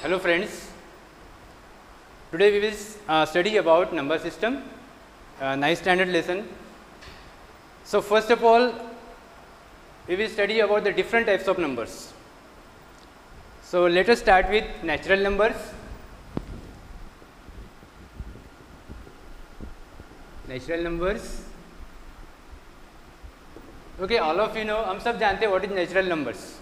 Hello friends, today we will study about number system, nice standard lesson. So first of all, we will study about the different types of numbers. So let us start with natural numbers. Natural numbers. Okay, all of you know, हम सब जानते हैं what is natural numbers.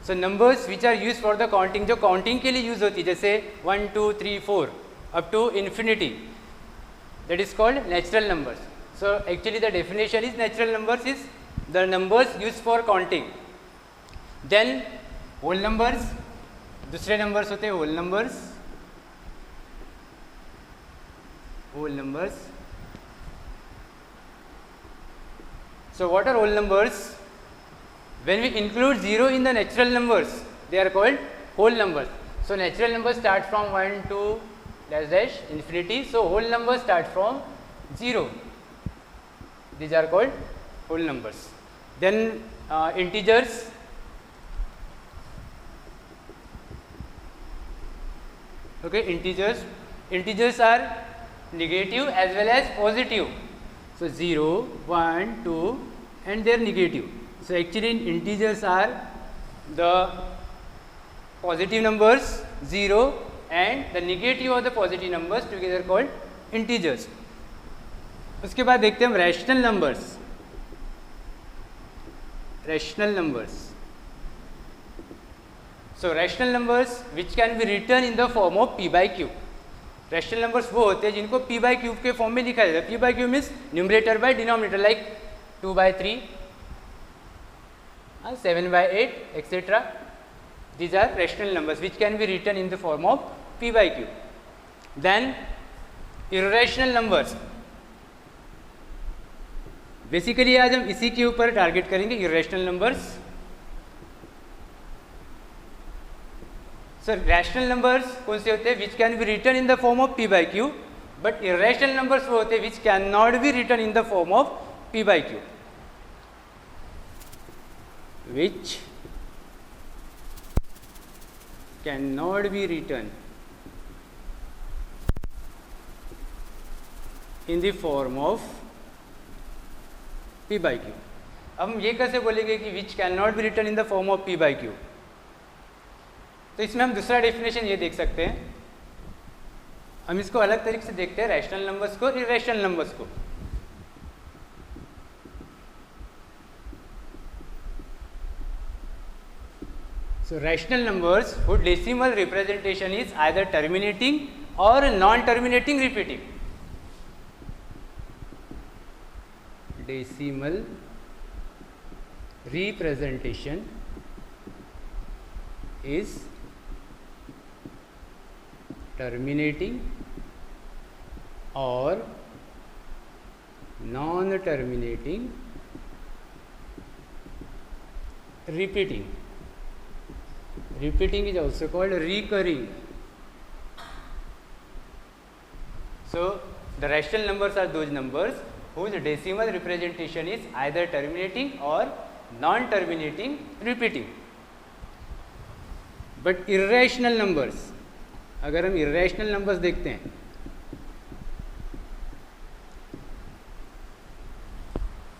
So numbers which are use for the counting, जो counting के लिए use होती है, जैसे 1 2 3 4 up to infinity, that is called natural numbers. So actually the definition is natural numbers is the numbers use for counting. Then whole numbers, दूसरे numbers होते हैं whole numbers. Whole numbers. So what are whole numbers? When we include 0 in the natural numbers, they are called whole numbers. So natural numbers start from 1 to dash dash infinity. So whole numbers start from 0. These are called whole numbers. Then integers. Okay, integers. Integers are negative as well as positive. So 0, 1, 2, and they are negative. So actually integers are the positive numbers 0 and the negative of the positive numbers together called integers. उसके बाद देखते हैं हम rational numbers. Rational numbers. So rational numbers which can be written in the form of p by q. Rational numbers वो होते हैं जिनको p by q के फॉर्म में लिखा जाता है. p by q means numerator by denominator, like 2 by 3, 7 by 8, etc. These are rational numbers which can be written in the form of p by q. Then irrational numbers. Basically आज हम इसी के ऊपर target करेंगे, irrational numbers. So rational numbers कौन से होते हैं? Which can be written in the form of p by q, but irrational numbers वो होते हैं which cannot be written in the form of p by q. Which cannot be written in the form of p by q. अब हम ये कैसे बोलेंगे कि which cannot be written in the form of p by q? तो इसमें हम दूसरा डेफिनेशन ये देख सकते हैं. हम इसको अलग तरीके से देखते हैं, रैशनल नंबर्स को, इरेशनल नंबर्स को. So rational numbers whose decimal representation is either terminating or non-terminating repeating. Decimal representation is terminating or non-terminating repeating. Repeating is also called recurring. So the rational numbers are those numbers whose decimal representation is either terminating or non-terminating repeating. But irrational numbers, अगर हम irrational numbers देखते हैं,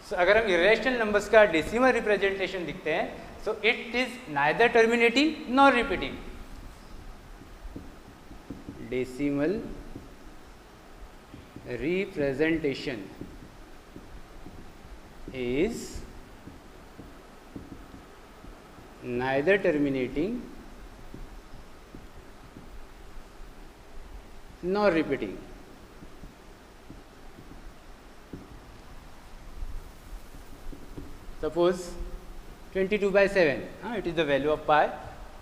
so अगर हम irrational numbers का decimal representation दिखते हैं, so it is neither terminating nor repeating. Decimal representation is neither terminating nor repeating. Suppose 22 by 7, it is the value of pi.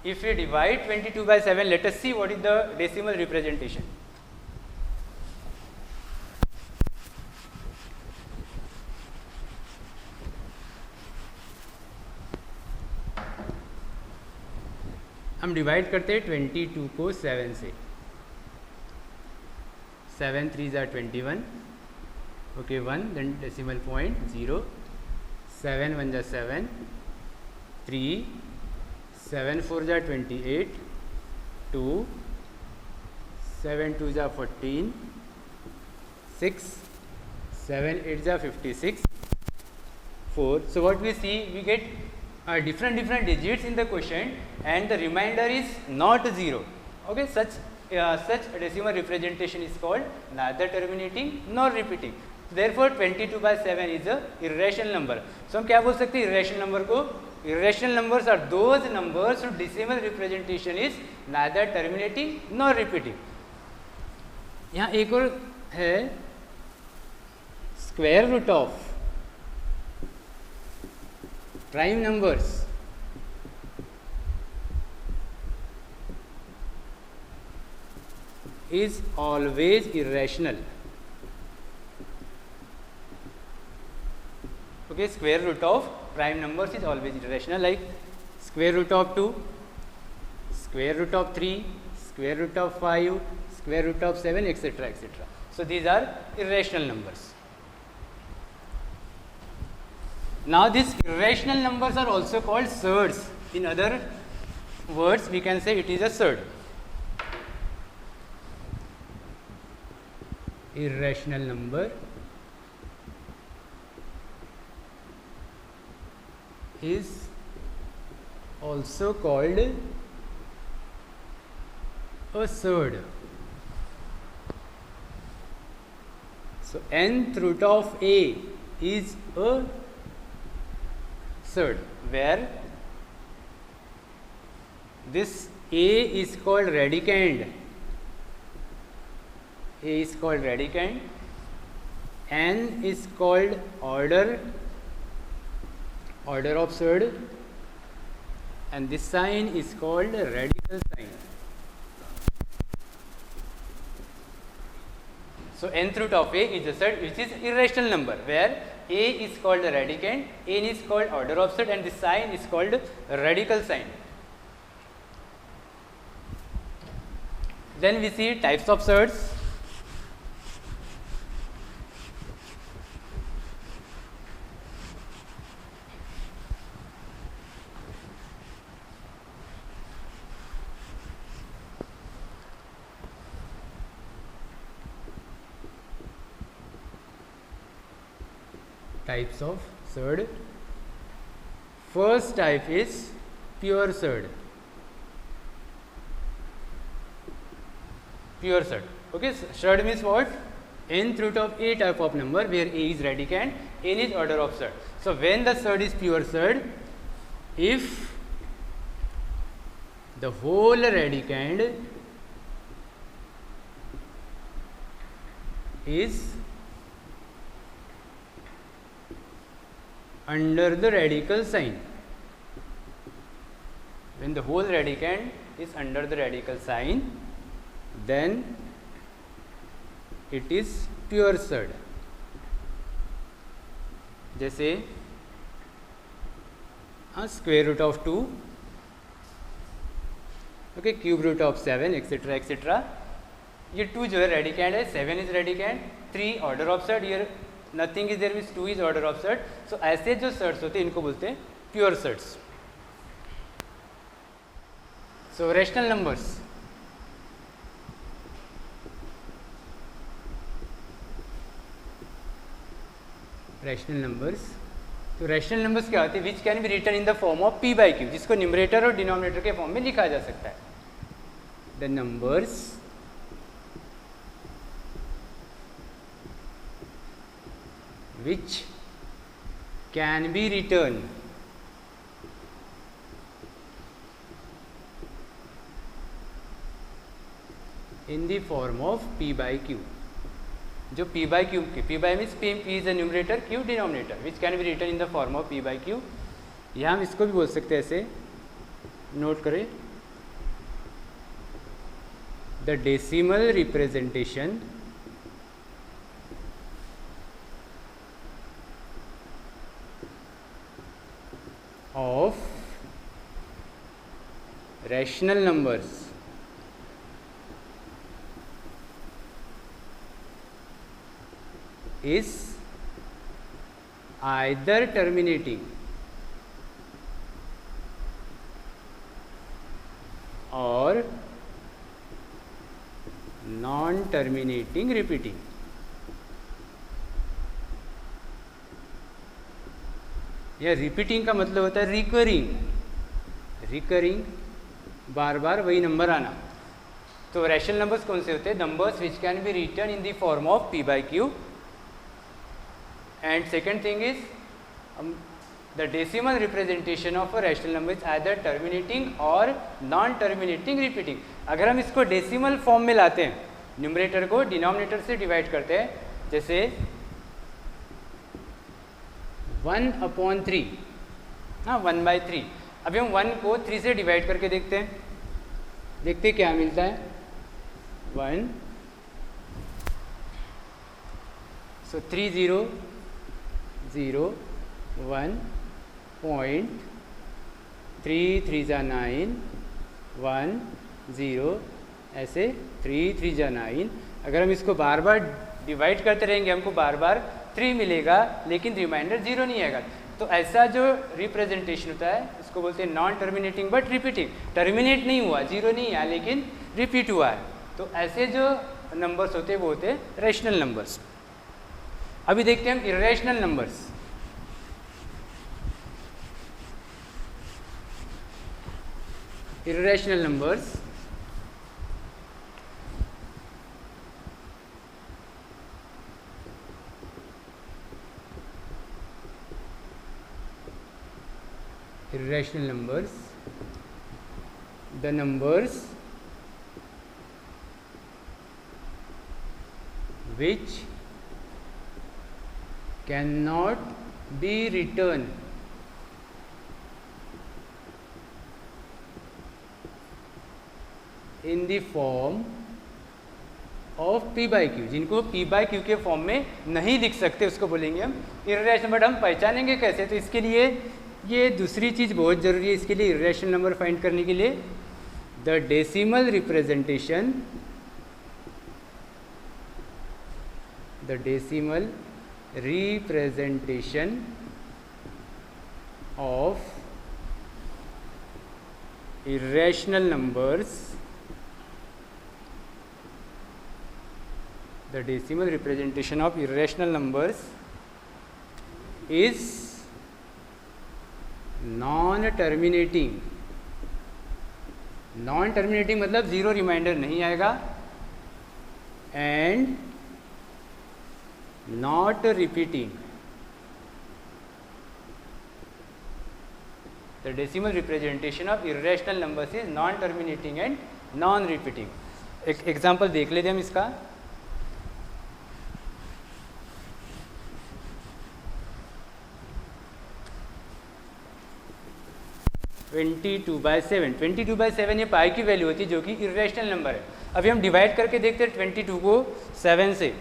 If we divide 22 by 7, let us see what is the decimal representation. हम divide करते हैं 22 को 7 से. 7 3s are 21, okay, 1, then decimal point 0, 7 1 जा 7, 3, 7 4 जा 28, 2, 7 2 is 14, 6, 7 8 is 56, 4. So what we see, we get different digits in the quotient, and the remainder is not 0. Okay, such decimal representation is called neither terminating nor repeating. Therefore 22/7 is a irrational number. So हम क्या बोल सकते हैं irrational number को? Irrational numbers are those numbers whose decimal representation is neither terminating nor repeating. यहाँ एक और है square root of prime numbers is always irrational. Okay, square root of prime numbers is always irrational, like square root of 2, square root of 3, square root of 5, square root of 7, etc., etc. So these are irrational numbers. Now these irrational numbers are also called surds. In other words, we can say it is a surd. Irrational number is also called a surd. So nth root of a is a surd, where this a is called radicand. A is called radicand, n is called order of surd, and this sign is called radical sign. So nth root of a is a surd which is irrational number, where a is called the radicand, n is called order of surd, and this sign is called radical sign. Then we see types of surds. Types of surd. First type is pure surd. Pure surd. Okay, surd means what? Nth root of a type of number where a is radicand, n is order of surd. So when the surd is pure surd, if the whole radicand is under the radical sign, when the whole radicand is under the radical sign, then it is pure surd. जैसे square root of 2, okay, cube root of 7, etc., etc. ये 2 जो है radicand है, 7 is radicand, 3 order of surd, here nothing is there means 2 is order of surd. So ऐसे जो surds होते हैं इनको बोलते हैं pure surds. So rational numbers. Rational numbers. तो rational numbers क्या होते हैं? Which can be written in the form of p by q, जिसको numerator और denominator के फॉर्म में लिखा जा सकता है. The numbers which can be written in the form of p by q. जो p by q की p by means p is the numerator, q denominator, which can be written in the form of p by q. यहाँ हम इसको भी बोल सकते हैं ऐसे, नोट करें, the decimal representation of rational numbers is either terminating or non terminating repeating. या रिपीटिंग का मतलब होता है रिकरिंग, रिकरिंग, बार बार वही नंबर आना। तो रैशनल नंबर्स कौन से होते हैं? Numbers which can be written in the form of p by q। And second thing is the decimal representation of a rational number is either terminating or non terminating repeating। अगर हम इसको decimal form में लाते हैं, numerator को denominator से divide करते हैं, जैसे 1/3, हाँ 1/3। अभी हम 1 को 3 से डिवाइड करके देखते हैं, देखते क्या मिलता है। 1 सो 3 0 0 1 पॉइंट 3 3 जा 9 1 0 ऐसे 3 3 जा 9। अगर हम इसको बार बार डिवाइड करते रहेंगे हमको बार बार 3 मिलेगा, लेकिन रिमाइंडर 0 नहीं आएगा। तो ऐसा जो रिप्रेजेंटेशन होता है इसको बोलते हैं non terminating but repeating. Terminate नहीं हुआ, 0 नहीं आया, लेकिन रिपीट हुआ है। तो ऐसे जो नंबर्स होते हैं वो होते हैं रैशनल नंबर्स। अभी देखते हैं हम irrational numbers. irrational numbers the numbers which cannot be written in the form of p by q, जिनको p by q के फॉर्म में नहीं लिख सकते उसको बोलेंगे हम इर्रेशनल। बट हम पहचानेंगे कैसे? तो इसके लिए ये दूसरी चीज़ बहुत ज़रूरी है इसके लिए, इर्रेशनल नंबर फाइंड करने के लिए। The decimal representation, the decimal representation of irrational numbers, the decimal representation of irrational numbers is non terminating। Non terminating मतलब 0 रिमाइंडर नहीं आएगा, and not repeating. The decimal representation of irrational numbers is non-terminating and non-repeating। एक example देख लेते हैं हम इसका। (22 by 7)। 22 by 7 ये पाई की वैल्यू होती है जो कि इर्रेशनल नंबर है। अभी हम डिवाइड करके देखते हैं 22 को 7 से।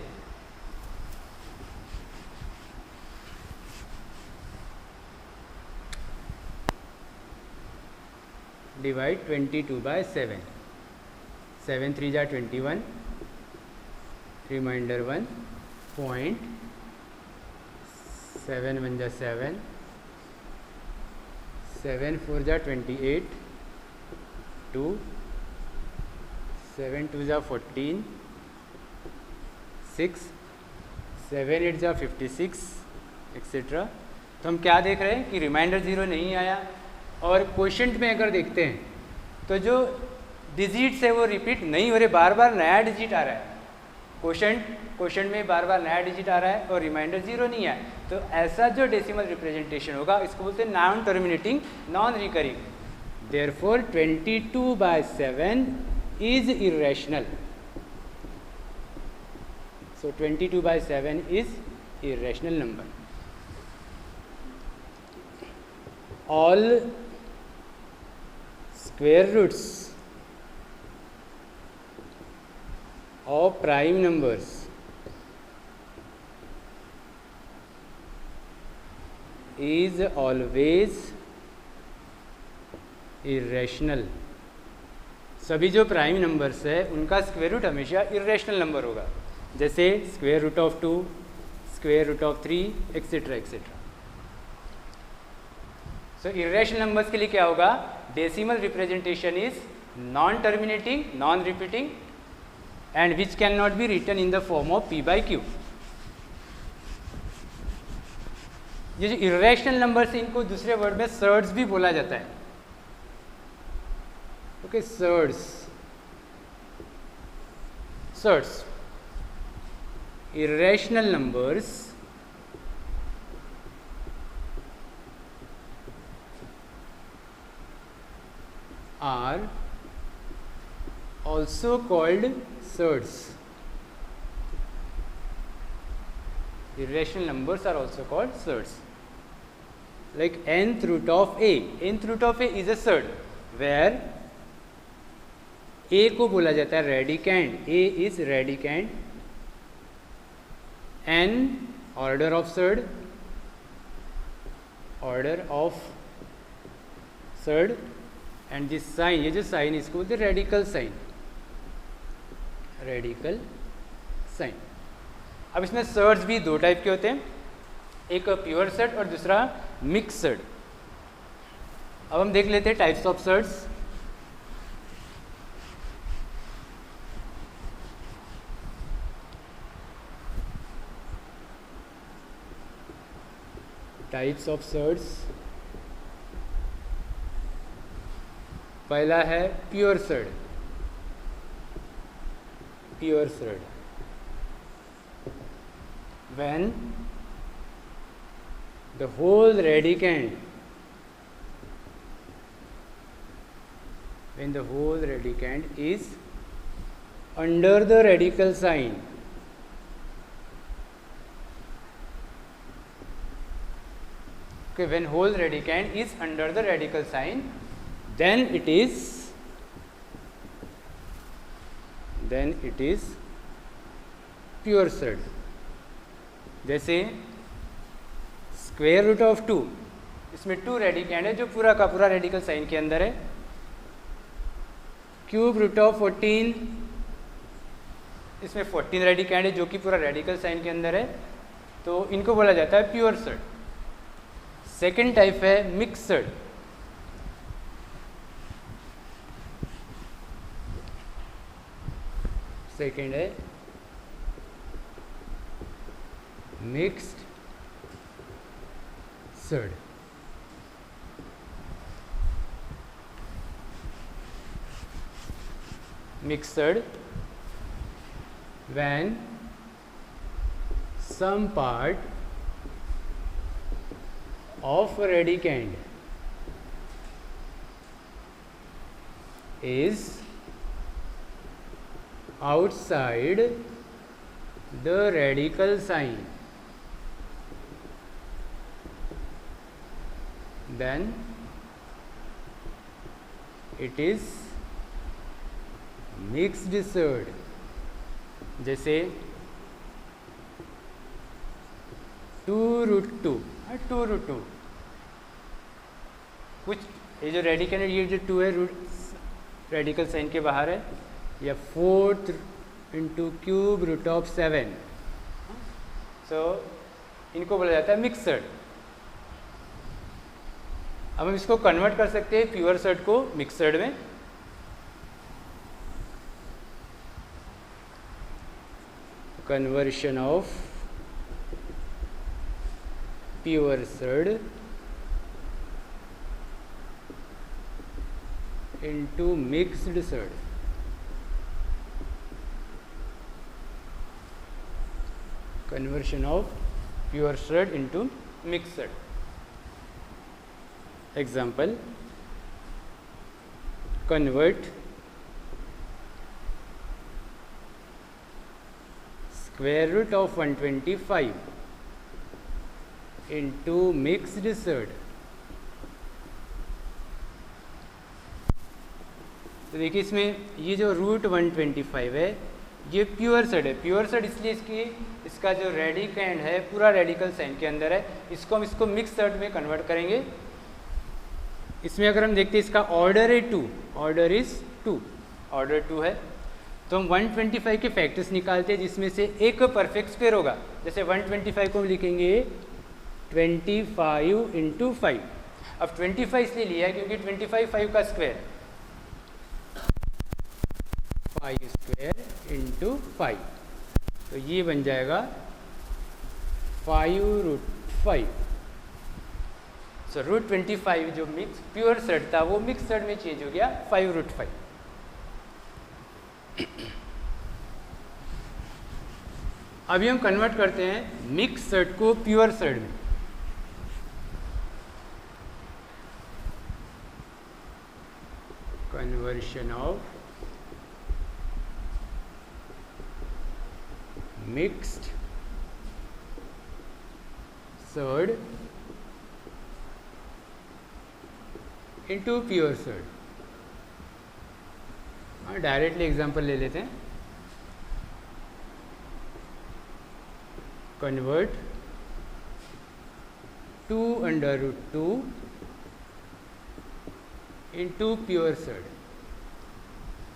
डिवाइड 22 by 7, 7 3 जा 21, रिमाइंडर 1 पॉइंट 7 1 जा 7, 7 4 जा 28, 2 7 2 जा 14, 6 7 8 जा 56 एक्सेट्रा। तो हम क्या देख रहे हैं कि रिमाइंडर 0 नहीं आया। और क्वोशंट में अगर देखते हैं तो जो डिजिट्स है वो रिपीट नहीं हो रहे, बार बार नया डिजिट आ रहा है। क्वोशंट में बार बार नया डिजिट आ रहा है और रिमाइंडर 0 नहीं है। तो ऐसा जो डेसिमल रिप्रेजेंटेशन होगा इसको बोलते हैं non terminating non recurring. Therefore 22 by 7 is irrational. So 22 by 7 is irrational number. All square roots of prime numbers is always irrational। सभी जो प्राइम नंबर्स है उनका स्क्वायर रूट हमेशा इर्रेशनल नंबर होगा, जैसे square root of 2, square root of 3 etcetera etcetera. So irrational numbers के लिए क्या होगा? Decimal representation is non terminating non repeating and which cannot be written in the form of p by q. ये जो irrational numbers हैं इनको दूसरे word में सर्ड्स भी बोला जाता है. Okay, surds irrational numbers are also called surds. Irrational numbers are also called surds. Like nth root of a. Nth root of a is a surd where a को बोला जाता है radicand. A is radicand. N order of surd, and this sign, ये जो sign इसको बोलते हैं radical sign. अब इसमें सर्ड्स भी दो टाइप के होते हैं, एक प्योर सर्ड और दूसरा मिक्स सर्ड. अब हम देख लेते हैं types of surds. Types of surds. पहला है pure surd. when the whole radicand is under the radical sign. Okay, when whole radicand is under the radical sign, then it is pure surd. जैसे square root of 2, इसमें 2 रेडिकैंड है जो पूरा का पूरा radical sign के अंदर है. क्यूब रूट ऑफ 14, इसमें 14 रेडिकैंड है जो कि पूरा रेडिकल साइन के अंदर है. तो इनको बोला जाता है प्योर सर्ड. सेकेंड टाइप है मिक्स सर्ड. सेकेंड है mixed surd. Mixed surd when some part of a radicand is outside the radical sign, then it is mixed surd. जैसे 2√2 कुछ ये जो रेडिकल है, ये जो 2 है रेडिकल साइन के बाहर है, या 4 × क्यूब रूट ऑफ 7. सो इनको बोला जाता है मिक्स सर्ड. अब हम इसको कन्वर्ट कर सकते हैं प्योर सर्ड को मिक्स सर्ड में. Conversion of pure surd into mixed surd. Conversion of pure surd into mixed surd. Example: convert square root of 125 into mixed surd. तो देखिए इसमें ये जो रूट 125 है ये प्योर सर्ड है. प्योर सर्ड इसलिए इसका जो रेडिकैंड है पूरा रेडिकल साइन के अंदर है. इसको मिक्स सर्ड में कन्वर्ट करेंगे. इसमें अगर हम देखते हैं इसका ऑर्डर है 2, ऑर्डर 2 है. तो हम 125 के फैक्टर्स निकालते हैं जिसमें से एक परफेक्ट स्क्वायर होगा. जैसे 125 को हम लिखेंगे 25 × 5. अब 25 इसलिए लिया है क्योंकि 25 5 का स्क्वायर, फाइव स्क्वायर इंटू 5, तो ये बन जाएगा 5√5। सो √25 जो मिक्स प्योर सेट था वो मिक्स सेट में चेंज हो गया 5√5। अभी हम कन्वर्ट करते हैं मिक्स सेट को प्योर सेट में। Conversion of mixed set into pure set. हाँ, डायरेक्टली एग्जांपल ले लेते हैं। Convert 2√2 into pure set.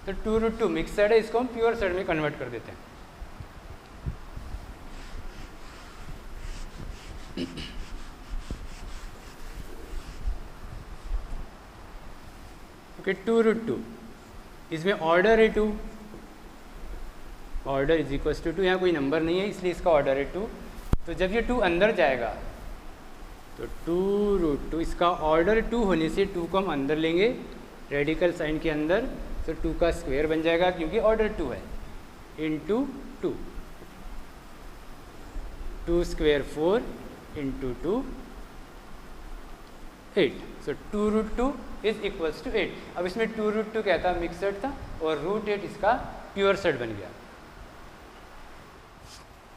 तो 2√2 मिक्स सेट है, इसको हम प्योर सेट में कन्वर्ट कर देते हैं। ओके, 2√2 इसमें ऑर्डर है 2, ऑर्डर इज इक्वल्स टू 2, यहाँ कोई नंबर नहीं है इसलिए इसका ऑर्डर है 2। तो जब ये 2 अंदर जाएगा तो 2√2, इसका ऑर्डर 2 होने से 2 को हम अंदर लेंगे रेडिकल साइन के अंदर, तो 2 का स्क्वायर बन जाएगा क्योंकि ऑर्डर 2 है, into 2, 2 square 4 into 2 8। So 2√2 is equals to 8। अब इसमें 2√2 क्या था, मिक्स सेट था, और √8 इसका प्योर सेट बन गया।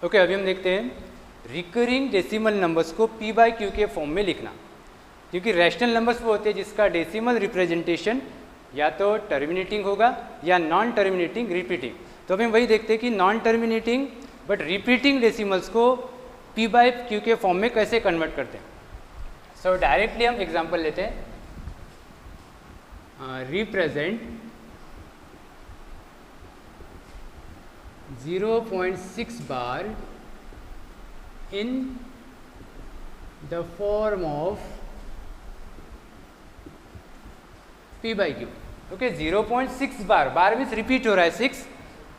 ओके, अभी हम देखते हैं रिकरिंग डेसिमल नंबर्स को p/q के फॉर्म में लिखना, क्योंकि रैशनल नंबर्स वो होते हैं जिसका डेसिमल रिप्रेजेंटेशन या तो टर्मिनेटिंग होगा या नॉन टर्मिनेटिंग रिपीटिंग। तो अभी हम वही देखते हैं कि non terminating but repeating decimals को p/q के फॉर्म में कैसे कन्वर्ट करते हैं। सो डायरेक्टली हम एग्जांपल लेते हैं। Represent 0.6 bar in the form of p/q। Okay, 0.6 bar, bar means repeat हो रहा है 6,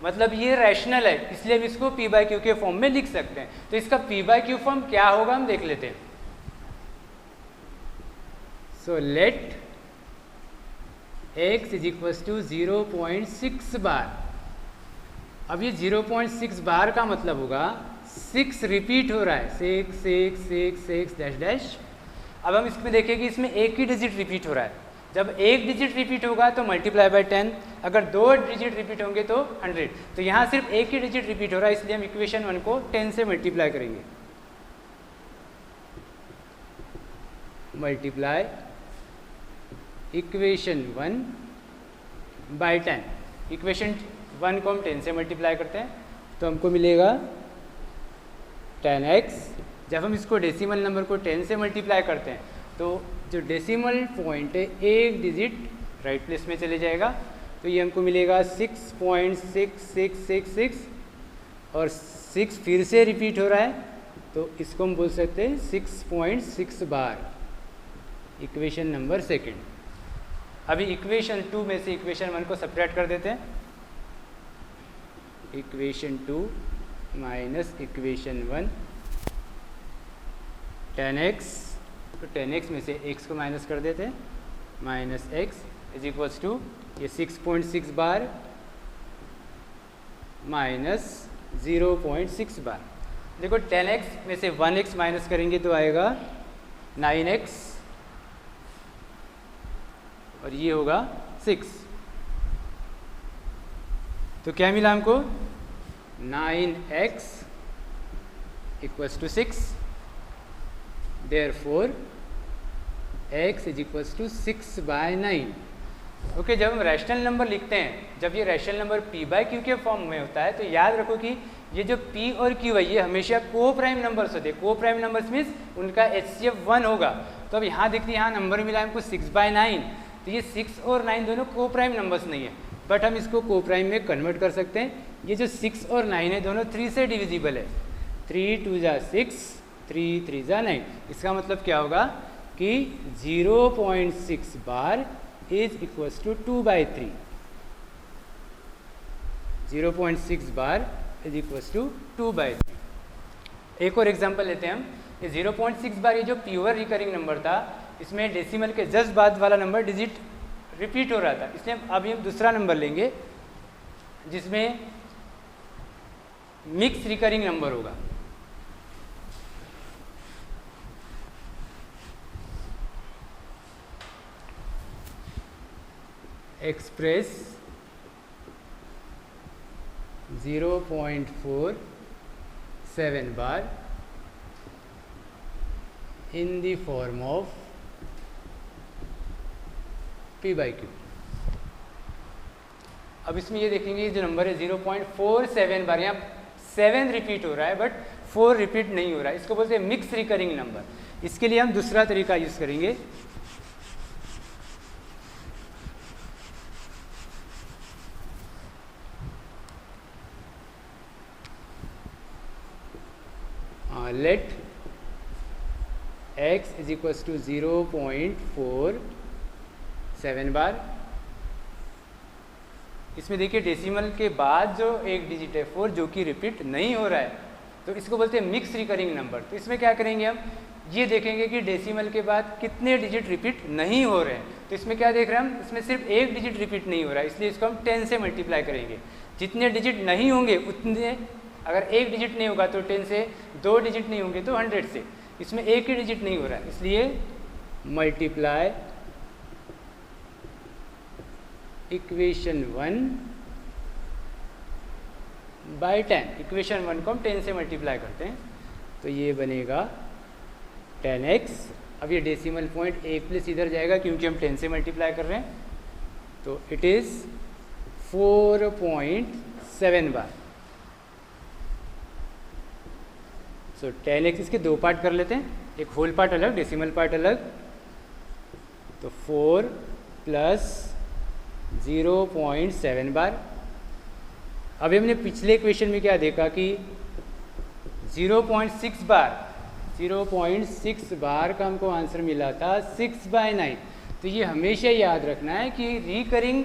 मतलब ये रैशनल है, इसलिए हम इसको p/q के फॉर्म में लिख सकते हैं। तो इसका p/q फॉर्म क्या होगा हम देख लेते हैं। So let x is equals to 0.6 bar. अब ये 0.6 बार का मतलब होगा 6 रिपीट हो रहा है, 6 6 6 6 डैश डैश। अब हम इसमें देखें कि इसमें एक ही डिजिट रिपीट हो रहा है। जब एक डिजिट रिपीट होगा तो मल्टीप्लाई बाय 10, अगर 2 डिजिट रिपीट होंगे तो 100। तो यहाँ सिर्फ एक ही डिजिट रिपीट हो रहा है, इसलिए हम इक्वेशन 1 को 10 से मल्टीप्लाई करेंगे। Multiply equation 1 bye 10। इक्वेशन 1 को हम 10 से मल्टीप्लाई करते हैं तो हमको मिलेगा 10x। जब हम इसको डेसिमल नंबर को 10 से मल्टीप्लाई करते हैं तो जो डेसिमल पॉइंट है एक डिजिट राइट प्लेस में चले जाएगा, तो ये हमको मिलेगा 6.6666 और 6 फिर से रिपीट हो रहा है, तो इसको हम बोल सकते हैं 6.6 बार। Equation number second. अभी इक्वेशन 2 में से इक्वेशन 1 को सब्ट्रैक्ट कर देते हैं। इक्वेशन 2 माइनस इक्वेशन 1, 10x, तो 10x में से x को माइनस कर देते हैं, minus x is equals to ये 6.6 बार माइनस 0.6 बार। देखो 10x में से 1x माइनस करेंगे तो आएगा 9x और ये होगा 6। तो क्या मिला हमको, 9x equals to 6, therefore x is equals to 6/9। Okay, जब हम रैशनल नंबर लिखते हैं, जब ये रैशनल नंबर p/q के फॉर्म में होता है, तो याद रखो कि ये जो p और q है ये हमेशा को प्राइम नंबर्स होते हैं। को प्राइम नंबर्स मीन्स उनका HCF 1 होगा। तो अब यहाँ देखते हैं, यहाँ नंबर मिला हमको 6/9, तो ये 6 और 9 दोनों को प्राइम नंबर्स नहीं है, बट हम इसको को प्राइम में कन्वर्ट कर सकते हैं। ये जो 6 और 9 है दोनों 3 से डिविजिबल है, 3 2 जा 6, 3 3 जा 9। इसका मतलब क्या होगा कि 0.6 bar is equals to 2/3। 0.6 bar is equals to 2/3। एक और एग्जांपल लेते हैं हम। ये 0.6 बार ये जो प्योर रिकरिंग नंबर था, इसमें डेसिमल के जस्ट बाद वाला नंबर डिजिट रिपीट हो रहा था, इसलिए अभी हम दूसरा नंबर लेंगे जिसमें मिक्स रिकरिंग नंबर होगा। Express 0.47 bar in the form of p/q। अब इसमें ये देखेंगे जो नंबर है 0.47 बार, यहाँ 7 रिपीट हो रहा है बट 4 रिपीट नहीं हो रहा है, इसको बोलते हैं मिक्स रिकरिंग नंबर। इसके लिए हम दूसरा तरीका यूज करेंगे। Let x is equals to 0.47 bar. इसमें देखिए डेसिमल के बाद जो एक डिजिट है 4 जो कि रिपीट नहीं हो रहा है, तो इसको बोलते हैं मिक्स रिकरिंग नंबर। तो इसमें क्या करेंगे हम, ये देखेंगे कि डेसिमल के बाद कितने डिजिट रिपीट नहीं हो रहे हैं। तो इसमें क्या देख रहे हैं हम, इसमें सिर्फ एक डिजिट रिपीट नहीं हो रहा है, इसलिए इसको हम 10 से मल्टीप्लाई करेंगे। जितने डिजिट नहीं होंगे उतने, अगर एक डिजिट नहीं होगा तो 10 से, 2 डिजिट नहीं होंगे तो 100 से। इसमें एक ही डिजिट नहीं हो रहा है, इसलिए मल्टीप्लाई इक्वेशन 1 बाय 10। इक्वेशन 1 को हम 10 से मल्टीप्लाई करते हैं तो ये बनेगा 10x। अब ये डेसिमल पॉइंट एक प्लस इधर जाएगा क्योंकि हम 10 से मल्टीप्लाई कर रहे हैं, तो it is 4.7 bar. So 10x इसके दो पार्ट कर लेते हैं, एक होल पार्ट अलग, डेसिमल पार्ट अलग। तो 4 प्लस 0.7 बार। अभी हमने पिछले क्वेश्चन में क्या देखा कि 0.6 बार का हमको आंसर मिला था 6/9। तो ये हमेशा याद रखना है कि रिकरिंग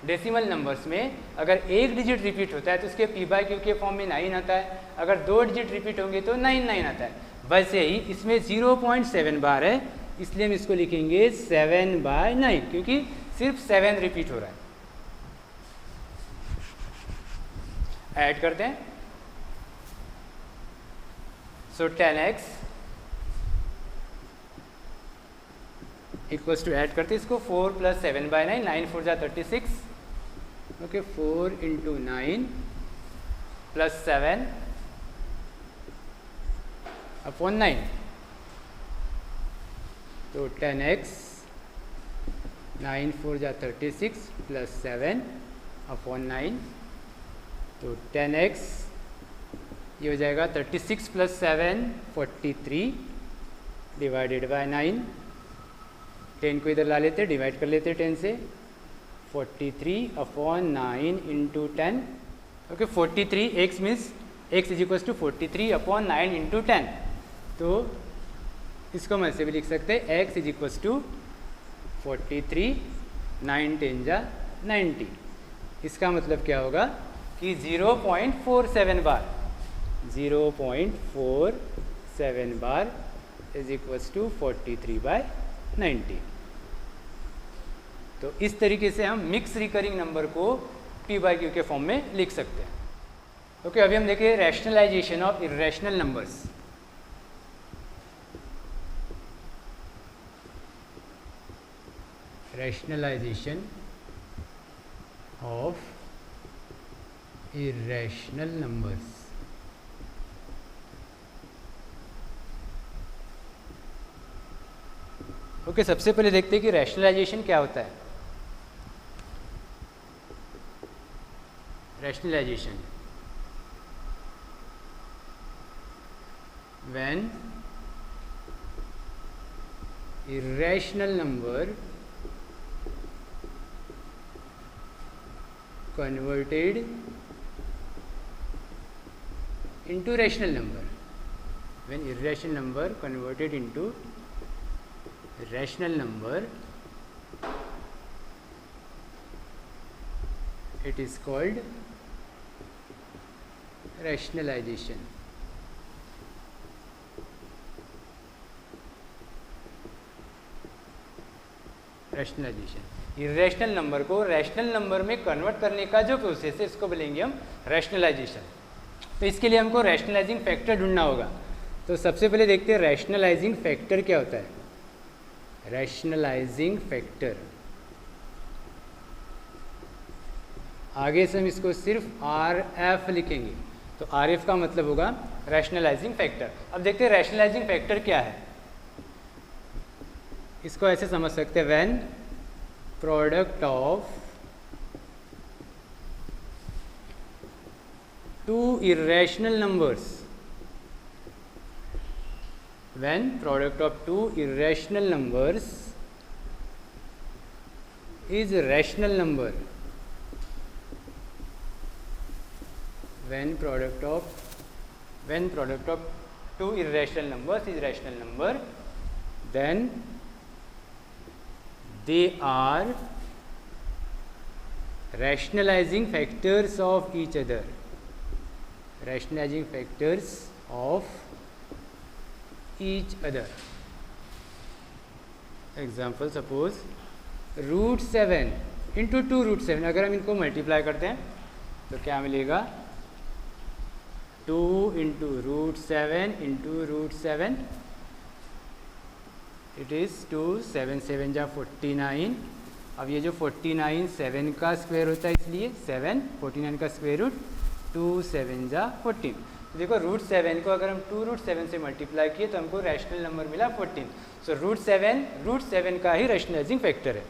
डेसिमल नंबर्स में अगर एक डिजिट रिपीट होता है तो उसके p/q के फॉर्म में 9 आता है, अगर 2 डिजिट रिपीट होंगे तो 9 आता है। वैसे ही इसमें 0.7 बार है, इसलिए हम इसको लिखेंगे 7/9 क्योंकि सिर्फ 7 रिपीट हो रहा है। ऐड करते हैं। सो 10x इक्वल्स टू, ऐड करते हैं इसको, 4 प्लस 7/9, 9 4 जा 36। Okay, 4 into 9 plus 7 upon 9। तो 10x 9 4 जा 36 प्लस 7 अपॉन 9। तो 10x ये हो जाएगा 36 प्लस 7 43 डिवाइडेड बाय 9। 10 को इधर ला लेते, डिवाइड कर लेते 10 से। 43 upon 9 into 10। Okay, 43 x means x is equals to 43 upon 9 into 10। तो इसको हम ऐसे भी लिख सकते हैं, x इज इक्वल्स टू 43, 9 10 जा 90। इसका मतलब क्या होगा कि 0.47 बार, 0.47 बार इज इक्वल्स टू 43/90। तो इस तरीके से हम मिक्स रिकरिंग नंबर को p/q के फॉर्म में लिख सकते हैं। ओके, अभी हम देखें rationalization of irrational numbers. Rationalization of irrational numbers। Okay, सबसे पहले देखते हैं कि रैशनलाइजेशन क्या होता है। Rationalization, when irrational number converted into rational number, when irrational number converted into rational number, it is called rationalization. Rationalization, irrational number को rational number में कन्वर्ट करने का जो प्रोसेस है इसको बोलेंगे हम रैशनलाइजेशन। तो इसके लिए हमको रैशनलाइजिंग फैक्टर ढूंढना होगा। तो सबसे पहले देखते हैं रैशनलाइजिंग फैक्टर क्या होता है। रैशनलाइजिंग फैक्टर, आगे से हम इसको सिर्फ RF लिखेंगे, तो RF का मतलब होगा रैशनलाइजिंग फैक्टर। अब देखते हैं रैशनलाइजिंग फैक्टर क्या है। इसको ऐसे समझ सकते हैं, when product of two irrational numbers, when product of two irrational numbers is a rational number, when product of two irrational numbers is rational number, then they are rationalizing factors of each other, rationalizing factors of each other. Example, suppose √7 into 2 √7, अगर हम इनको multiply करते हैं तो क्या मिलेगा, 2 into √7 into √7, it is 2, 7 7 जा 49। अब ये जो 49 7 का स्क्वायर होता है, इसलिए 7 49 का स्क्वायर रूट 2 7 जा 14। तो देखो √7 को अगर हम 2 √7 से मल्टीप्लाई किए तो हमको रैशनल नंबर मिला 14। सो √7 का ही रैशनलाइजिंग फैक्टर है।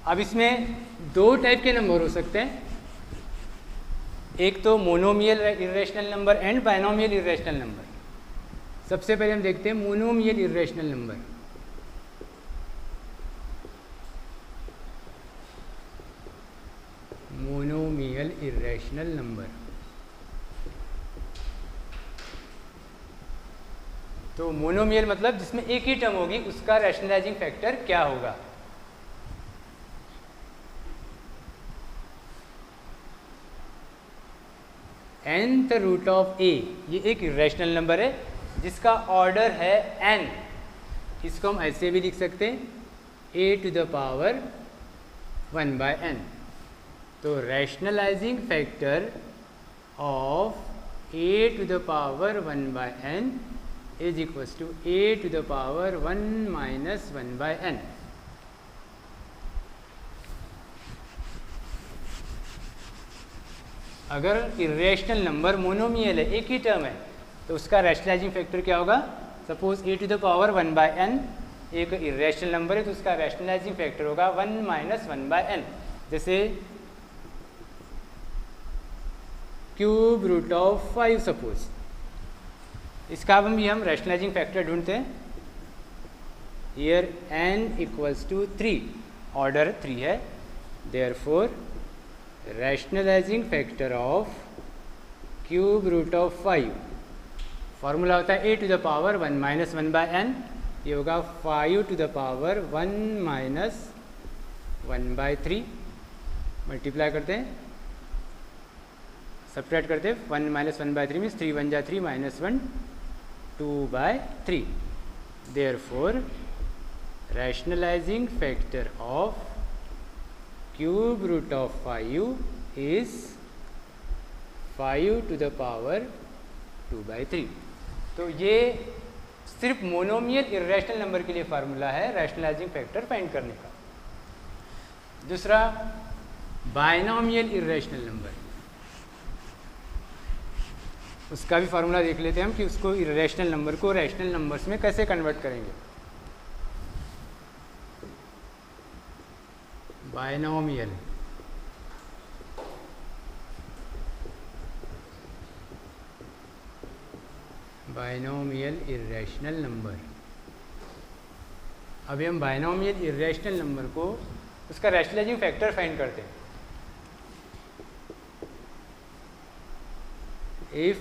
अब इसमें दो टाइप के नंबर हो सकते हैं, एक तो monomial irrational number and binomial irrational number. सबसे पहले हम देखते हैं monomial irrational number. Monomial irrational number, तो मोनोमियल मतलब जिसमें एक ही टर्म होगी, उसका रैशनलाइजिंग फैक्टर क्या होगा। nth रूट ऑफ a, ये एक इरेशनल नंबर है जिसका ऑर्डर है n। इसको हम ऐसे भी लिख सकते हैं a⁴ तो rationalizing factor of a⁴ is equals to a⁴ -1/n। अगर इरेशनल नंबर मोनोमियल है, एक ही टर्म है, तो उसका रैशनलाइजिंग फैक्टर क्या होगा। सपोज a⁴ एक इरेशनल नंबर है तो उसका रैशनलाइजिंग फैक्टर होगा 1 - 1/n। जैसे क्यूब रूट ऑफ 5 सपोज, इसका अब हम रैशनलाइजिंग फैक्टर ढूंढते हैं। Here n equals to 3, order 3 है, therefore rationalizing factor of cube root of 5, formula होता है a⁴ 1 - 1/n, ये होगा 5 ⁴ 1 - 1/3। मल्टीप्लाई करते हैं, सब्ट्रैक्ट करते हैं, 1 - 1/3 मीन्स 3 1 जा 3 -1 2/3। Therefore rationalizing factor of cube root of 5 is 5 ⁴ 2/3। तो ये सिर्फ मोनोमियल इरेशनल नंबर के लिए फार्मूला है रैशनलाइजिंग फैक्टर फाइंड करने का। दूसरा बाइनोमियल इरेशनल नंबर, उसका भी फार्मूला देख लेते हैं हम कि उसको इरेशनल नंबर को रैशनल नंबर्स में कैसे कन्वर्ट करेंगे। बाइनोमियल इरेशनल नंबर, अभी हम बाइनोमियल इरेशनल नंबर को उसका रैशनलाइजिंग फैक्टर फाइंड करते हैं। इफ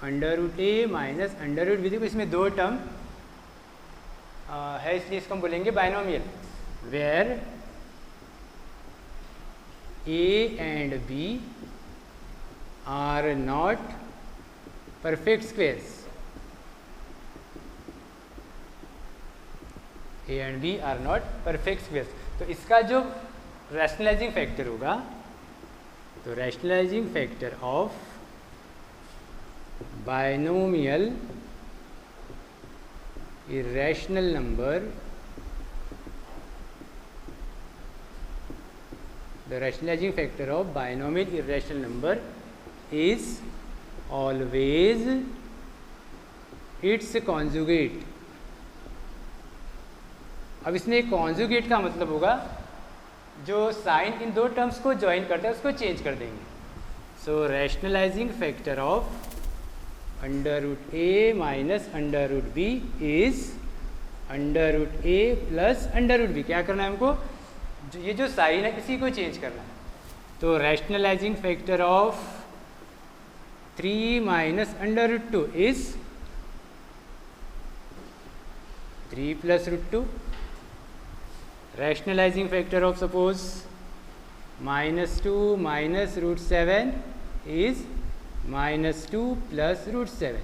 √a माइनस √b, देखो इसमें दो टर्म है इसलिए इसको हम बोलेंगे binomial, where A and B are not perfect squares. A and B are not perfect squares. तो इसका जो रैशनलाइजिंग फैक्टर होगा, तो rationalizing factor of binomial irrational number, the rationalizing factor of binomial irrational number is always its conjugate. अब इसमें conjugate का मतलब होगा जो साइन इन दो टर्म्स को ज्वाइन करता है उसको चेंज कर देंगे. So rationalising factor of under root A minus under root B is under root A plus under root B. क्या करना है हमको, ये जो साइन है इसी को चेंज करना है. तो rationalizing factor of 3 minus under root 2 is 3 plus root 2. Rationalizing factor of suppose -2 minus root 7 is -2 plus root 7.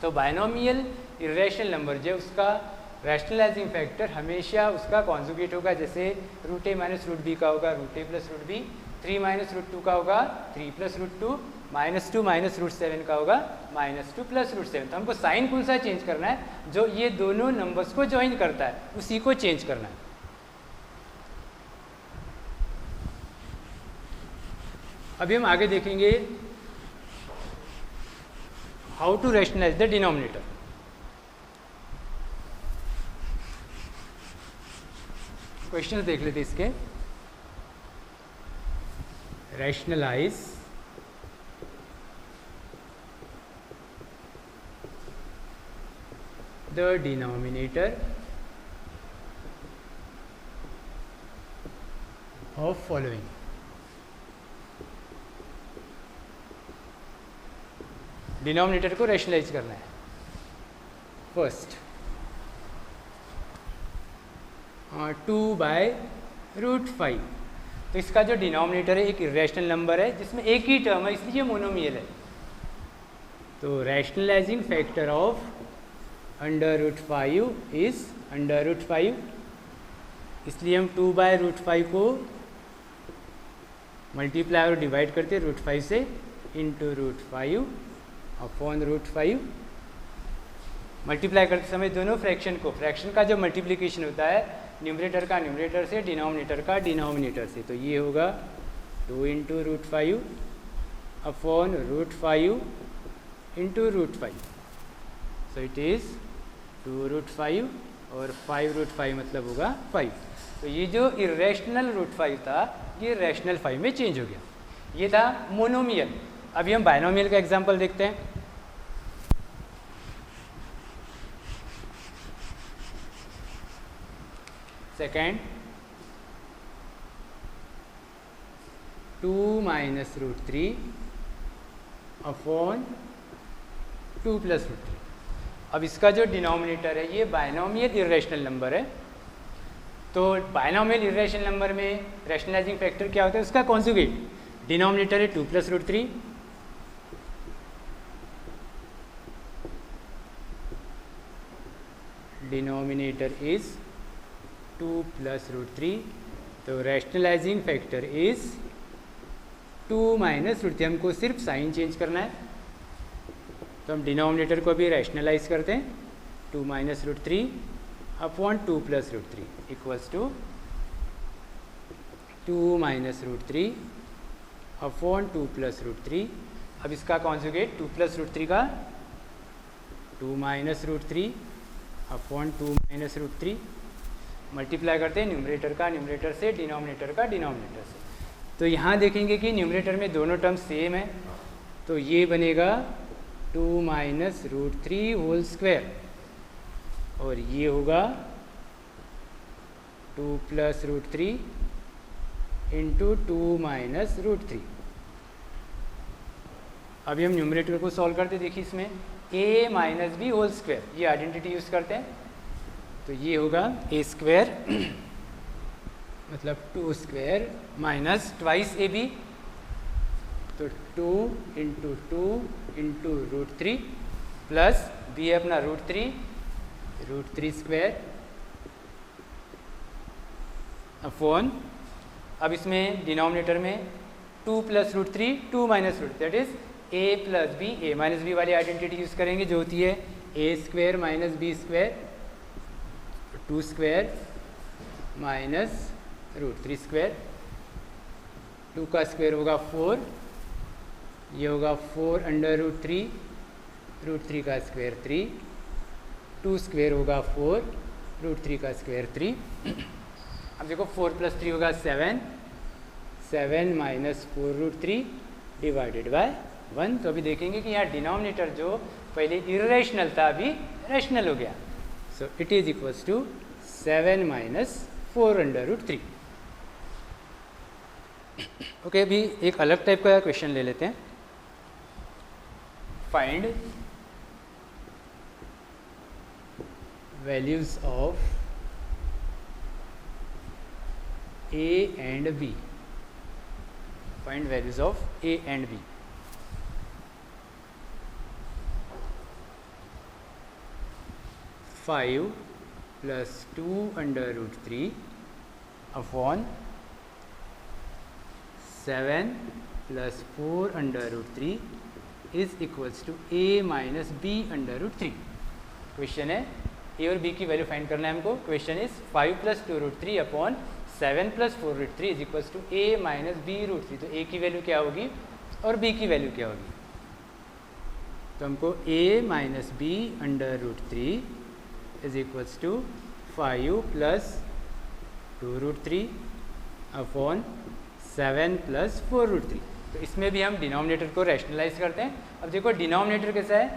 तो बायनोमियल इरेशनल नंबर जो उसका रैशनलाइजिंग फैक्टर हमेशा उसका कॉन्जुगेट होगा. जैसे root A minus root B का होगा root A plus root B, 3 minus root 2 का होगा 3 प्लस रूट 2, -2 माइनस रूट 7 का होगा -2 प्लस रूट 7. तो हमको साइन कौन सा चेंज करना है, जो ये दोनों नंबर्स को ज्वाइन करता है उसी को चेंज करना है. अभी हम आगे देखेंगे how to rationalize the denominator. Question देख लेते इसके. Rationalize the denominator of following. Denominator को रैशनलाइज करना है. First 2 by root 5. तो इसका जो डिनोमिनेटर है एक इरेशनल नंबर है जिसमें एक ही टर्म है इसलिए मोनोमियल है. तो rationalizing factor of under root 5 is under root 5. इसलिए हम 2 बाय रूट 5 को मल्टीप्लाई और डिवाइड करते हैं रूट 5 से into root 5 upon root 5. Multiply करते समय दोनों फ्रैक्शन का जो मल्टीप्लिकेशन होता है न्यूमरेटर का न्यूमरेटर से, डिनोमिनेटर का डिनोमिनेटर से. तो ये होगा 2 into root 5 upon root 5 into root 5. So it is 2 root 5 और 5 रूट 5 मतलब होगा 5. तो ये जो इरेशनल रूट 5 था ये रैशनल 5 में चेंज हो गया. ये था मोनोमियल. अभी हम बायनोमियल का एग्जांपल देखते हैं. Second 2 minus root 3 upon 2 plus root 3. अब इसका जो डिनोमिनेटर है ये बायनोमियल इरेशनल नंबर है. तो बायनोमियल इरेशनल नंबर में रैशनलाइजिंग फैक्टर क्या होता है, उसका कॉन्जुगेट. डिनोमिनेटर है 2 plus root 3, denominator is 2 plus root 3. तो rationalizing factor is 2 minus root 3. हमको सिर्फ साइन चेंज करना है. तो हम डिनोमिनेटर को भी रैशनलाइज करते हैं. 2 minus root 3 upon 2 plus root 3 equals to 2 minus root 3 upon 2 plus root 3. अब इसका कॉन्जुगेट 2 प्लस रूट 3 का 2 minus root 3 upon 2 minus root 3. Multiply करते हैं न्यूमरेटर का न्यूमरेटर से, डिनोमिनेटर का डिनोमिनेटर से. तो यहाँ देखेंगे कि न्यूमरेटर में दोनों टर्म सेम है. तो ये बनेगा 2 माइनस रूट 3 होल स्क्वायर और ये होगा 2 plus root 3 into 2 minus root 3. अभी हम न्यूमरेटर को सॉल्व करते देखिए. इसमें a minus B whole square ये आइडेंटिटी यूज़ करते हैं. तो ये होगा a स्क्वायर मतलब 2 square minus twice A B, तो 2 इंटू 2 इंटू √3 प्लस बी है अपना √3 स्क्वायर अपॉन, अब इसमें डिनोमिनेटर में 2 plus √3 2 minus √3 that is a plus B, A minus B वाली आइडेंटिटी यूज़ करेंगे जो होती है A square minus B square, 2 square minus √3 square, 2 का स्क्वायर होगा 4, ये होगा 4 अंडर √3 का स्क्वायर 3, 2 स्क्वायर होगा 4, √3 का स्क्वायर 3। अब देखो 4 प्लस 3 होगा 7 माइनस 4 √3 डिवाइडेड बाय 1। तो अभी देखेंगे कि यहाँ डिनोमिनेटर जो पहले इरेशनल था अभी रैशनल हो गया। So it is equals to 7 minus 4 under √3। Okay, अभी एक अलग टाइप का क्वेश्चन ले लेते हैं। Find values of A and B. Find values of A and B. Five plus 2 under √3 upon 7 plus 4 under √3 is equals to A minus B under √3। Question है ए और B की वैल्यू फाइंड करना है हमको। Question is 5 plus 2 √3 upon 7 plus 4 √3 is equals to A minus B √3। तो ए की value क्या होगी और बी की वैल्यू क्या होगी? तो हमको A minus B under √3 is equals to 5 plus 2 √3 upon 7 plus 4 √3। तो इसमें भी हम डिनोमिनेटर को रैशनलाइज करते हैं। अब देखो डिनोमिनेटर कैसा है,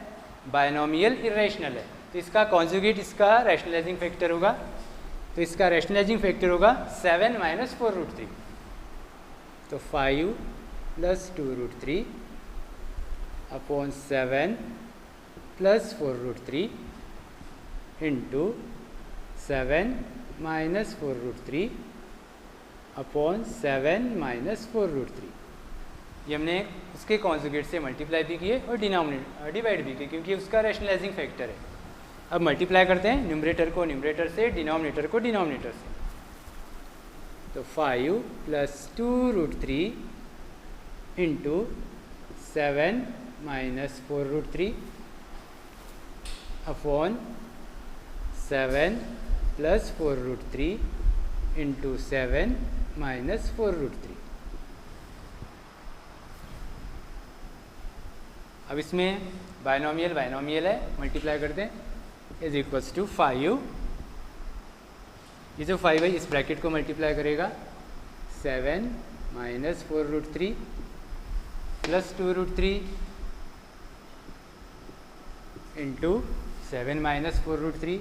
बायनोमियल इरेशनल है, तो इसका कॉन्जुगेट इसका रैशनलाइजिंग फैक्टर होगा। तो इसका रैशनलाइजिंग फैक्टर होगा 7 माइनस 4 √3। तो 5 plus 2 √3 upon 7 plus 4 √3 into 7 minus 4 √3 upon 7 minus 4 √3। ये हमने उसके कॉन्जुगेट से मल्टीप्लाई भी किए और डिनोमिनेटर डिवाइड भी किए क्योंकि उसका रैशनलाइजिंग फैक्टर है। अब मल्टीप्लाई करते हैं न्यूमरेटर को न्यूमरेटर से, डिनोमिनेटर को डिनोमिनेटर से। तो 5 plus 2 √3 into 7 minus 4 √3 upon 7 plus 4 √3 into 7 minus 4 √3। अब इसमें बायनोमियल है, मल्टीप्लाई करते हैं, इज इक्वल्स टू 5। ये जो 5 है इस ब्रैकेट को मल्टीप्लाई करेगा 7 minus 4 √3 plus 2 √3 into 7 minus 4 √3।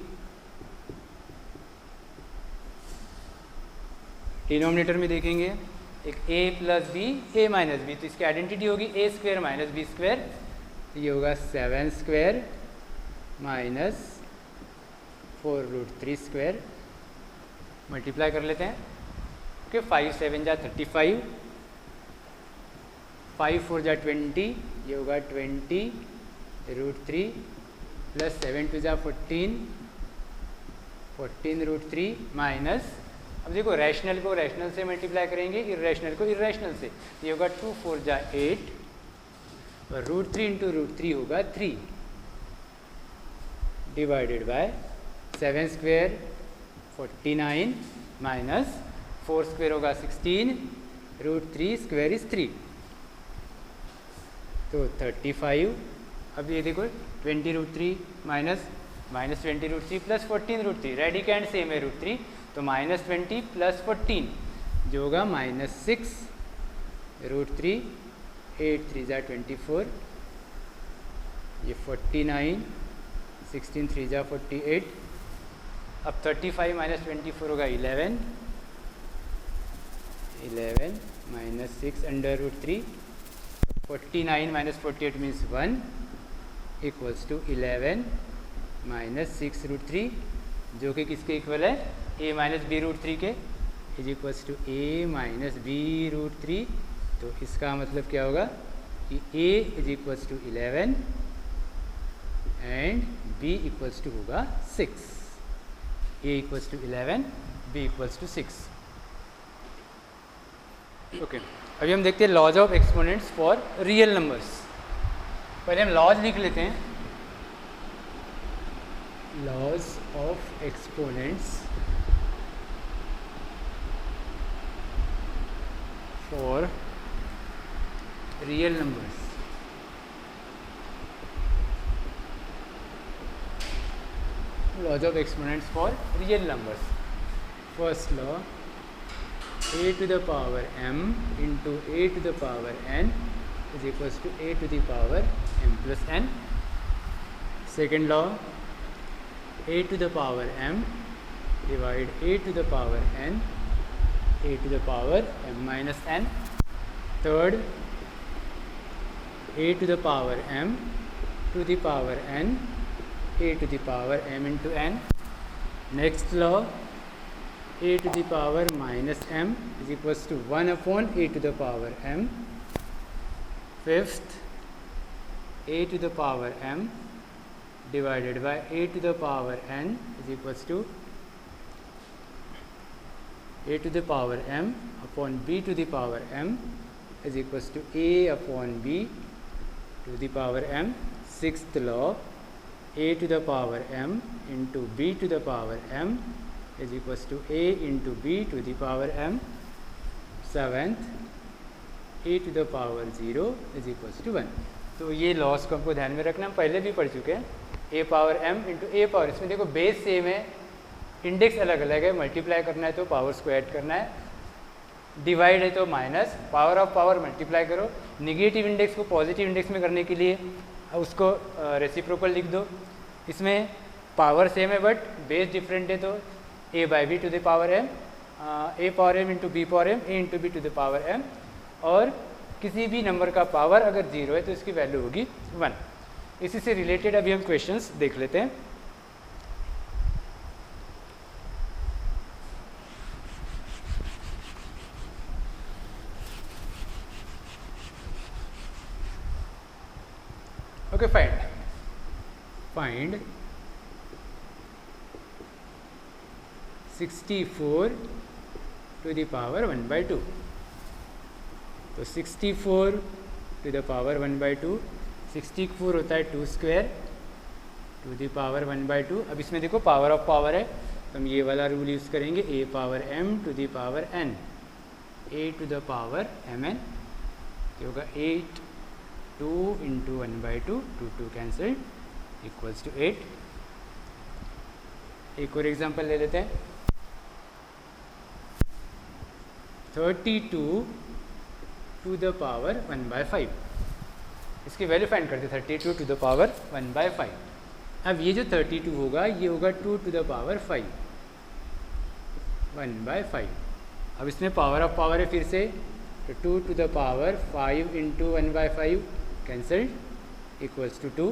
Denominator में देखेंगे एक a plus B, a minus B, तो इसकी आइडेंटिटी होगी a square minus B square. तो ये होगा 7 स्क्वायर माइनस 4 √3 स्क्वायर। मल्टीप्लाई कर लेते हैं। ओके, 5 7 जा 35, 5 4 जा 20, ये होगा 20 √3 प्लस 7 2 जा 14, 14 √3 माइनस, अब देखो रैशनल को रैशनल से मल्टीप्लाई करेंगे, इरेशनल को इरेशनल से, ये होगा 2 4 जा 8 और √3 इंटू √3 होगा 3 divided by 7 square 49 minus 4 square होगा 16, √3 स्क्वायर इज 3, तो 35। अब ये देखो 20 √3 माइनस 20 √3 प्लस 14 √3, रेडिकेंड सेम है √3, तो -20 प्लस 14 जो होगा -6 √3, 8 3 जा 24, ये 49, 16 3 जा 48। अब 35 माइनस 24 होगा 11 minus 6 under √3, 49 minus 48 means 1 equals to 11 minus 6 √3 जो कि किसके इक्वल है, a माइनस बी √3 के is equals to A minus B root 3। तो इसका मतलब क्या होगा कि a is equals to 11 and b equals to होगा 6। a equals to 11, b equals to 6। Okay, अभी हम देखते हैं laws of exponents for real numbers. पहले हम लॉज लिख लेते हैं। Laws of exponents for real numbers. Laws of exponents for real numbers. First law, a to the power m into a to the power n is equals to a to the power m plus n. Second law, a to the power m divide a to the power n, a to the power m minus n. Third, a to the power m to the power n, a to the power m into n. Next law, a to the power minus m is equals to 1 upon a to the power m. Fifth, a to the power m divided by a to the power n is equals to a to the power m upon b to the power m is equals to a upon b to the power m. Sixth law, a to the power m into b to the power m is equals to a into b to the power m. Seventh, a to the power 0 is equals to 1. तो ये loss को हमको ध्यान में रखना, हम पहले भी पढ़ चुके हैं। a power m into a power, इसमें देखो बेस सेम है, इंडेक्स अलग अलग है, मल्टीप्लाई करना है तो पावर्स को ऐड करना है, डिवाइड है तो minus, power of power multiply करो। निगेटिव इंडेक्स को पॉजिटिव इंडेक्स में करने के लिए उसको रेसिप्रोकल लिख दो। इसमें पावर सेम है बट बेस डिफरेंट है, तो a by B to the power m, a power m into B power m, a into B to the power m। और किसी भी नंबर का पावर अगर 0 है तो इसकी वैल्यू होगी 1। इसी से रिलेटेड अभी हम क्वेश्चंस देख लेते हैं। Okay, find 64 to the power 1 by 2। तो 64 to the power 1 by 2, 64 होता है 2 square to the power 1 by 2। अब इसमें देखो पावर ऑफ पावर है तो हम ये वाला रूल यूज़ करेंगे, a power m to the power n, a to the power mn। तो होगा 8 2 into 1 by 2, 2 2 cancel equals to 8। एक और एग्जांपल ले लेते हैं, 32 टू द पावर 1 by 5। इसकी वैल्यू फाइंड करते हैं, 32 टू द पावर 1 by 5। अब ये जो 32 होगा ये होगा 2 टू द पावर 5, 1 by 5। अब इसमें पावर ऑफ पावर है फिर से, तो 2 to the power 5 into 1 by 5 cancelled equals to 2।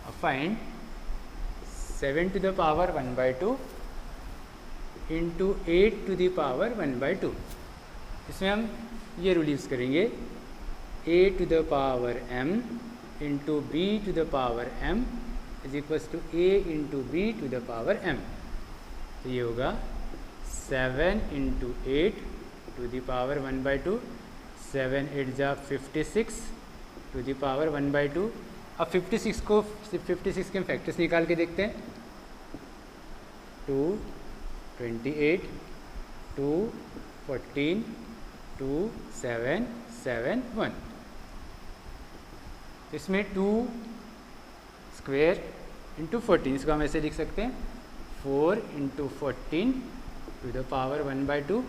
अब find 7 to the power 1 by 2 into 8 to the power 1 by 2। इसमें हम ये रूल यूज़ करेंगे, a to the power m into b to the power m is equals to a into b to the power m। तो ये होगा 7 into 8 to the power 1 by 2, 7 8 जा 56 to the power 1 by 2। अब 56 के factors निकाल के देखते हैं, 2 28 2 14 2 7 7 1। इसमें 2 स्क्वेयर इंटू 14, इसको हम ऐसे लिख सकते हैं, 4 into 14 to the power 1 by 2।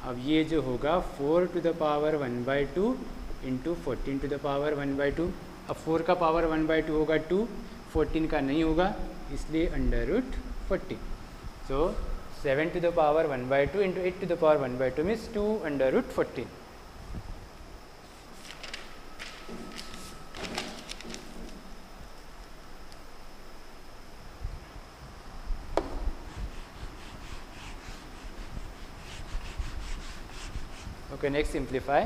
अब ये जो होगा 4 to the power 1 by 2 into 14 to the power 1 by 2। अब 4 का पावर 1 by 2 होगा 2, 14 का नहीं होगा इसलिए under root 40। So 7 to the power 1 by 2 into 8 to the power 1 by 2 means 2 under root 14। Okay, next simplify.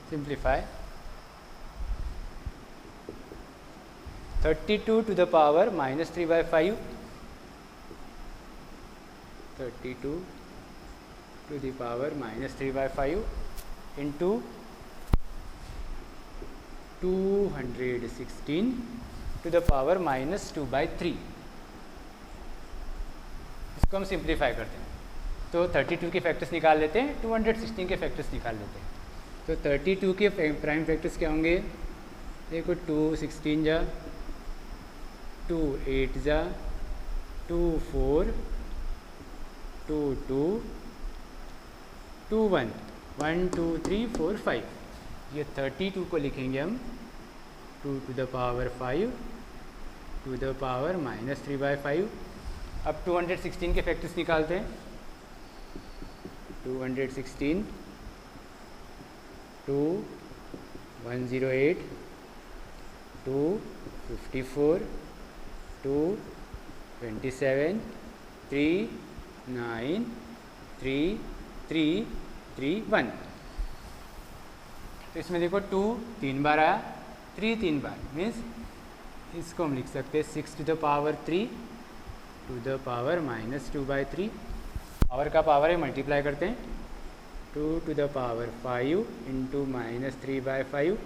Simplify. 32 to the power minus 3 by 5. 32 to the power minus 3 by 5 into 216 to the power minus 2 by 3. इसको हम simplify करते हैं तो 32 के factors निकाल लेते हैं, 216 के फैक्टर्स निकाल लेते हैं. तो 32 के प्राइम फैक्टर्स क्या होंगे? देखो 2 16 जा, 2 8 जा, 2 4, 2 2, 2 1, 1 2 3 4 5. ये 32 को लिखेंगे हम 2 to the power 5 to the power minus 3 by 5. अब 216 के फैक्टर्स निकालते हैं. 216, 2 108, 2 54, 2 27, 3 9, 3 3 3 1. तो इसमें देखो 2 3 बार आया, 3 3 बार, मीन्स इसको हम लिख सकते हैं 6 to the power 3 to the power minus 2 by 3. Power का पावर है, मल्टीप्लाई करते हैं. 2 to the power 5 into minus 3 by 5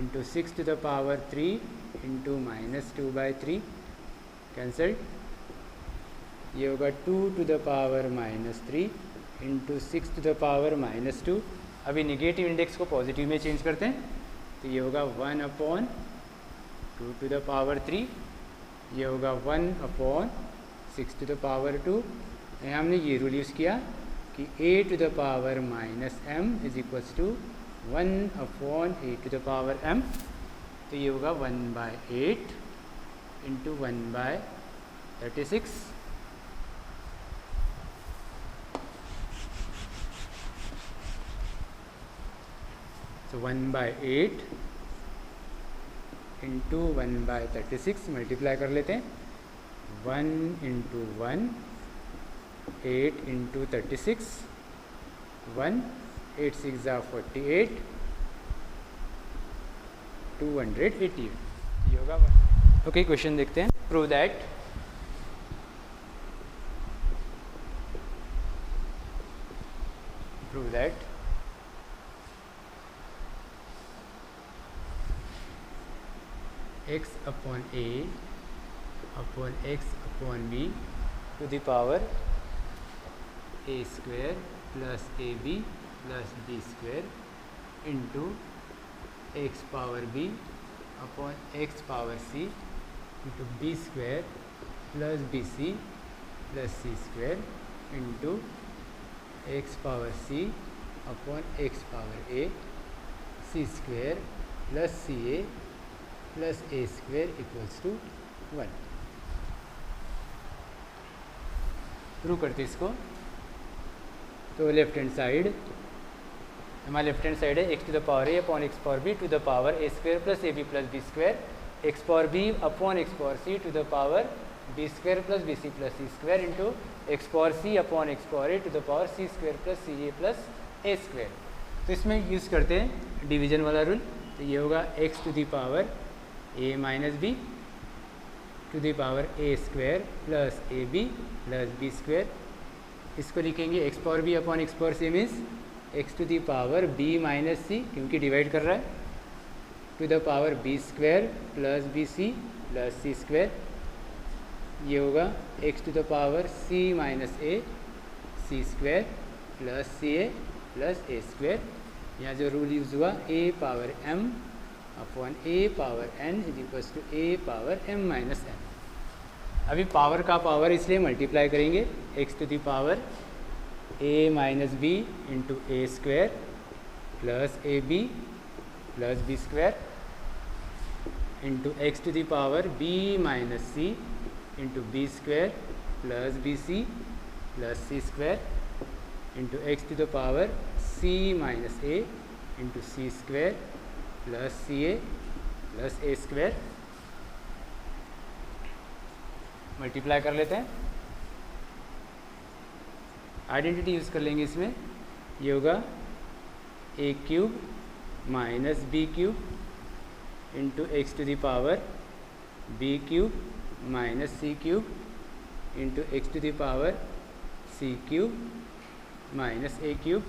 into 6 to the power 3 into minus 2 by 3. Cancel. ये होगा 2 to the power minus 3 into 6 to the power minus 2. अभी negative index को positive में change करते हैं तो ये होगा 1 अपॉन 2 to the power 3. ये होगा 1 अपॉन 6 to the power 2. यहाँ हमने ये रूल यूज़ किया कि a to the power minus m is equals to 1 upon a to the power m. तो ये होगा 1 by 8 into 1 by 36. So 1 by 8 into 1 by 36 multiply कर लेते हैं. 1 into 1, 8 into 36, 1 8 6 are 48, 288. ये होगा. ओके, क्वेश्चन देखते हैं. Prove that x upon a upon x upon b to the power a square plus ab plus b square into x power b upon x power c into b square plus bc plus c square into x power c upon x power a c square plus ca plus A square equals to 1. Prove करते इसको. तो left hand side, हमारा left hand side है X to the power A upon x power B to the power A square plus A B plus B square, X power B upon x power C to the power B square plus B C plus C square into X power C upon x power A to the power C square plus c a plus A square. तो इसमें use करते हैं division वाला rule. तो ये होगा x to the power a minus b to the power A square plus A B plus B square. इसको लिखेंगे x power B upon x power c means x to the power b minus c, क्योंकि divide कर रहा है, to the power B square plus B C plus C square. ये होगा x to the power c minus a c square plus c a plus A square. यहाँ जो rule use हुआ a power m upon a power n is equals to a power m minus n. अभी power का power इसलिए multiply करेंगे. X to the power a minus b into a square plus A B plus B square into x to the power b minus c into b square plus B C plus C square into x to the power c minus A into C square plus c a plus A square. Multiply कर लेते हैं. Identity use कर लेंगे इसमें, ये होगा a cube minus B cube into x to the power b cube minus C cube into x to the power c cube minus A cube.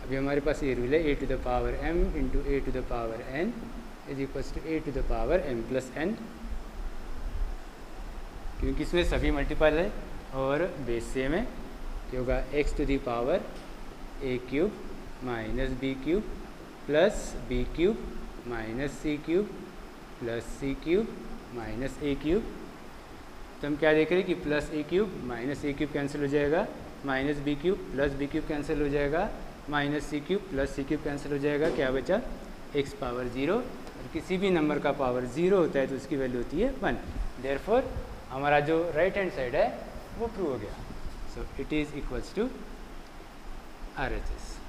अभी हमारे पास ये रूल है a to the power m into a to the power n is equals to a to the power m plus n, क्योंकि इसमें सभी multiple है और बेस सेम है। ये होगा x to the power A cube minus B cube plus B cube minus C cube plus C cube minus A cube. तो हम क्या देख रहे हैं कि plus A cube minus A cube cancel हो जाएगा, minus B cube plus B cube cancel हो जाएगा, माइनस सी cube plus C cube cancel हो जाएगा, क्या बचा एक्स पावर 0। और किसी भी नंबर का पावर 0 होता है तो उसकी वैल्यू होती है 1। देयरफॉर हमारा जो राइट हैंड साइड है वो प्रूव हो गया। So it is equals to RHS।